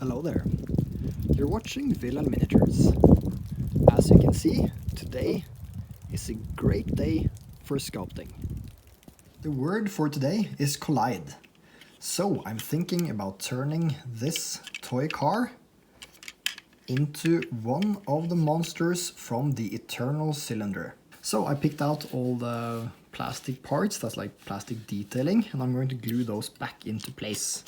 Hello there, you're watching WilhelMiniatures. As you can see, today is a great day for sculpting. The word for today is collide. So I'm thinking about turning this toy car into one of the monsters from the Eternal Cylinder. So I picked out all the plastic parts, that's like plastic detailing, and I'm going to glue those back into place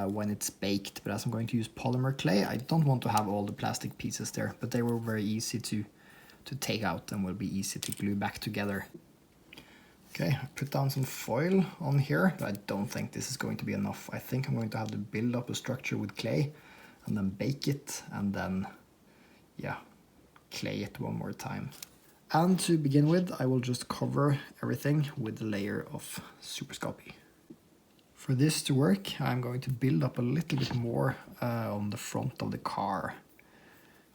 when it's baked. But as I'm going to use polymer clay, I don't want to have all the plastic pieces there, but they were very easy to take out and will be easy to glue back together. Okay, I put down some foil on here, but I don't think this is going to be enough. I think I'm going to have to build up a structure with clay and then bake it and then, yeah, clay it one more time. And to begin with, I will just cover everything with a layer of Super Sculpey. For this to work, I'm going to build up a little bit more on the front of the car,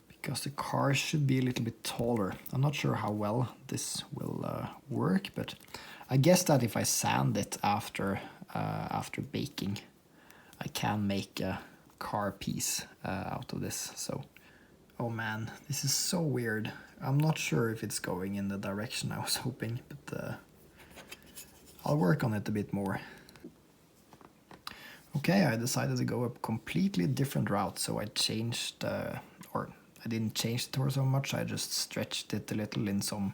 because the car should be a little bit taller. I'm not sure how well this will work, but I guess that if I sand it after baking, I can make a car piece out of this. So, oh man, this is so weird. I'm not sure if it's going in the direction I was hoping, but I'll work on it a bit more. Okay, I decided to go a completely different route, so I changed, or I didn't change the torso much, I just stretched it a little in some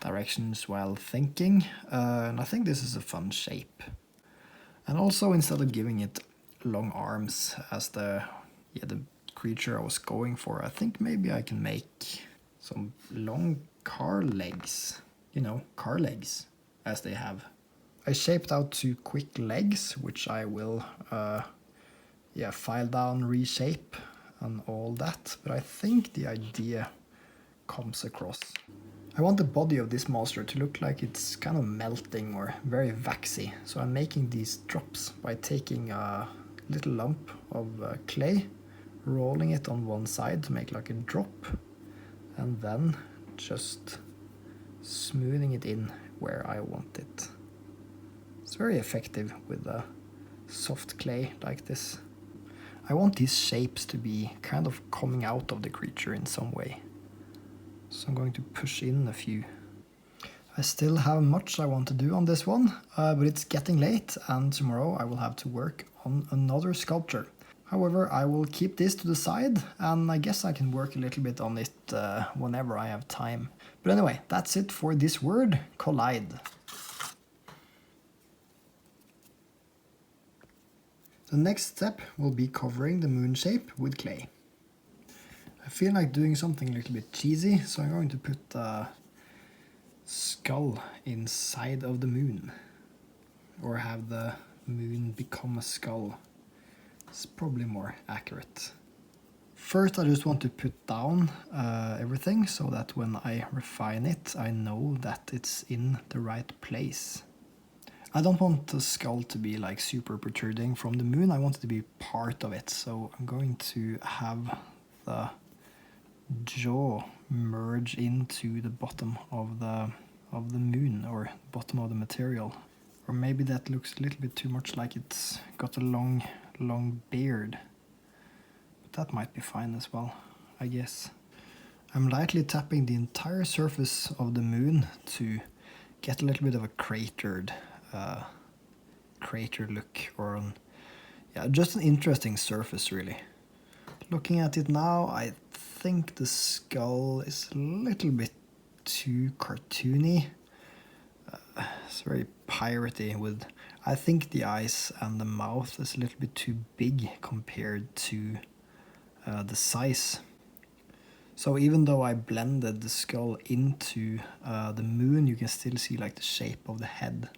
directions while thinking, and I think this is a fun shape. And also, instead of giving it long arms as the creature I was going for, I think maybe I can make some long car legs, you know, car legs, as they have. I shaped out 2 quick legs, which I will file down, reshape, and all that, but I think the idea comes across. I want the body of this monster to look like it's kind of melting or very waxy, so I'm making these drops by taking a little lump of clay, rolling it on one side to make like a drop, and then just smoothing it in where I want it. It's very effective with a soft clay like this. I want these shapes to be kind of coming out of the creature in some way. So I'm going to push in a few. I still have much I want to do on this one, but it's getting late and tomorrow I will have to work on another sculpture. However, I will keep this to the side, and I guess I can work a little bit on it whenever I have time. But anyway, that's it for this word, collide. The next step will be covering the moon shape with clay. I feel like doing something a little bit cheesy, so I'm going to put a skull inside of the moon. Or have the moon become a skull. It's probably more accurate. First, I just want to put down everything so that when I refine it, I know that it's in the right place. I don't want the skull to be like super protruding from the moon, I want it to be part of it, so I'm going to have the jaw merge into the bottom of the moon, or bottom of the material. Or maybe that looks a little bit too much like it's got a long beard. But that might be fine as well, I guess. I'm lightly tapping the entire surface of the moon to get a little bit of a crater look, or just an interesting surface really. Looking at it now, I think the skull is a little bit too cartoony. It's very piratey with, I think the eyes and the mouth is a little bit too big compared to the size. So even though I blended the skull into the moon, you can still see like the shape of the head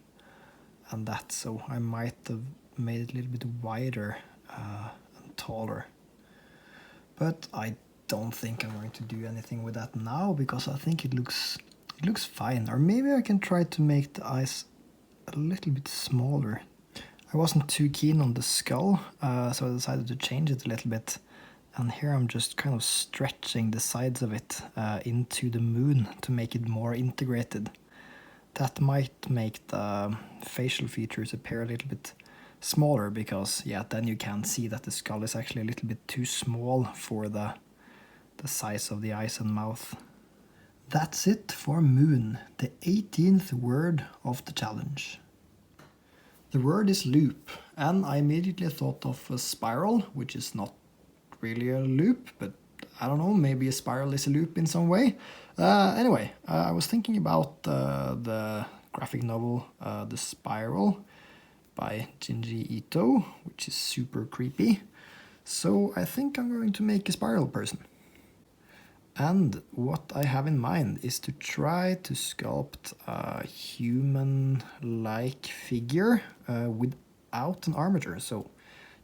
and that, so I might have made it a little bit wider and taller. But I don't think I'm going to do anything with that now, because I think it looks fine. Or maybe I can try to make the eyes a little bit smaller. I wasn't too keen on the skull, so I decided to change it a little bit. And here I'm just kind of stretching the sides of it into the moon to make it more integrated. That might make the facial features appear a little bit smaller because, yeah, then you can see that the skull is actually a little bit too small for the size of the eyes and mouth. That's it for moon, the 18th word of the challenge. The word is loop, and I immediately thought of a spiral, which is not really a loop, but I don't know, maybe a spiral is a loop in some way. Anyway, I was thinking about the graphic novel The Spiral by Junji Ito, which is super creepy. So I think I'm going to make a spiral person. And what I have in mind is to try to sculpt a human-like figure without an armature. So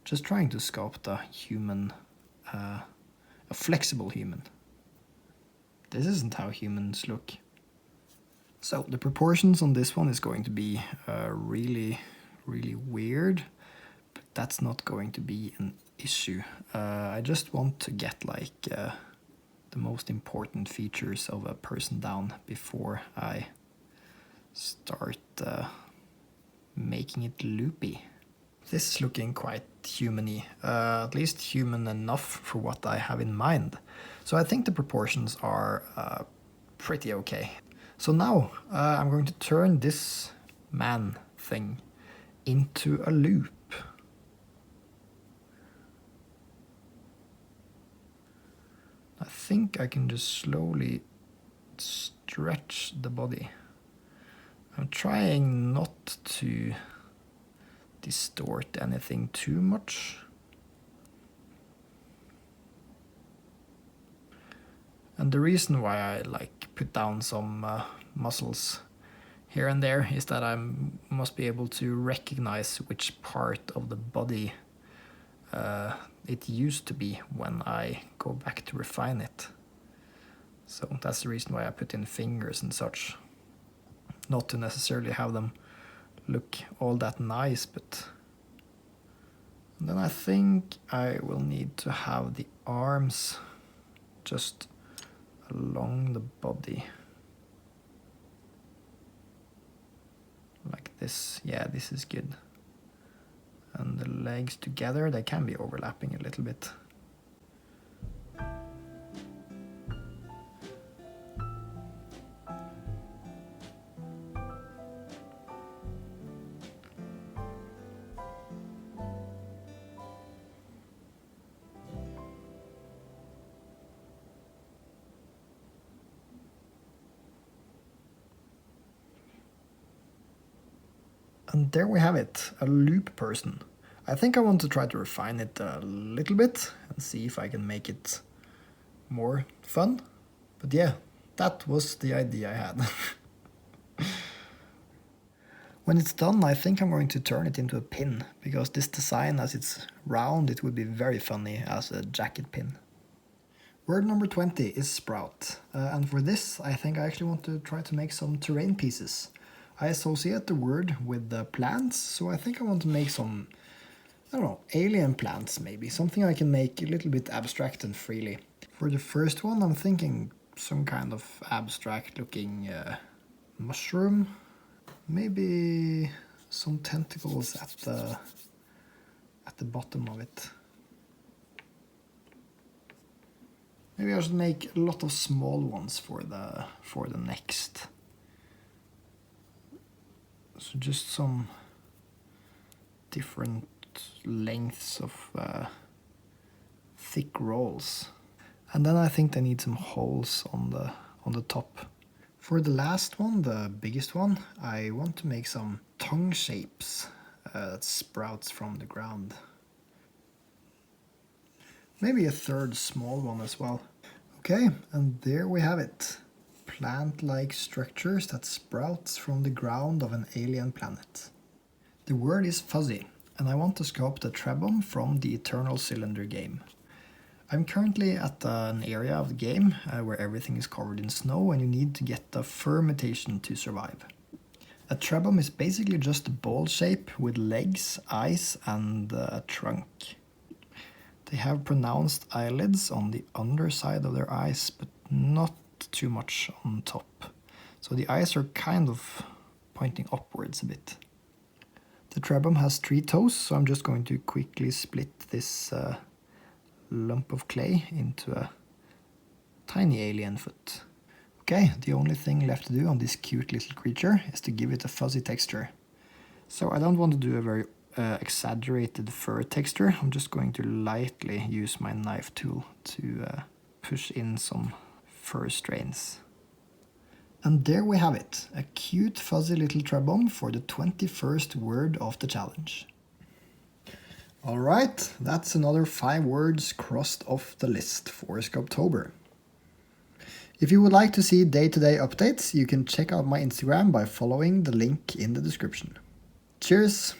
just trying to sculpt a human, a flexible human. This isn't how humans look. So the proportions on this one is going to be really weird, but that's not going to be an issue. I just want to get like the most important features of a person down before I start making it loopy. This is looking quite human-y, at least human enough for what I have in mind. So I think the proportions are pretty okay. So now I'm going to turn this man thing into a loop. I think I can just slowly stretch the body. I'm trying not to distort anything too much. And the reason why I like put down some muscles here and there is that I must be able to recognize which part of the body it used to be when I go back to refine it. So that's the reason why I put in fingers and such. Not to necessarily have them look all that nice, but then I think I will need to have the arms just along the body. Like this. Yeah, this is good. And the legs together, they can be overlapping a little bit. And there we have it, a loop person. I think I want to try to refine it a little bit and see if I can make it more fun. But yeah, that was the idea I had. When it's done, I think I'm going to turn it into a pin, because this design, as it's round, it would be very funny as a jacket pin. Word number 20 is sprout, and for this I think I actually want to try to make some terrain pieces. I associate the word with the plants, so I think I want to make some, I don't know, alien plants maybe, something I can make a little bit abstract and freely. For the first one I'm thinking some kind of abstract looking mushroom, maybe some tentacles at the bottom of it. Maybe I should make a lot of small ones for the next. So just some different lengths of thick rolls. And then I think they need some holes on the top. For the last one, the biggest one, I want to make some tongue shapes that sprouts from the ground. Maybe a third small one as well. Okay, and there we have it. Plant-like structures that sprouts from the ground of an alien planet. The word is fuzzy, and I want to sculpt a Trebom from the Eternal Cylinder game. I'm currently at an area of the game where everything is covered in snow and you need to get the fermentation to survive. A Trebom is basically just a ball shape with legs, eyes and a trunk. They have pronounced eyelids on the underside of their eyes, but not too much on top. So the eyes are kind of pointing upwards a bit. The trebom has 3 toes, so I'm just going to quickly split this lump of clay into a tiny alien foot. Okay, the only thing left to do on this cute little creature is to give it a fuzzy texture. So I don't want to do a very exaggerated fur texture. I'm just going to lightly use my knife tool to push in some fur strains. And there we have it, a cute fuzzy little trebom for the 21st word of the challenge. Alright, that's another 5 words crossed off the list for Sculptober. If you would like to see day-to-day updates, you can check out my Instagram by following the link in the description. Cheers!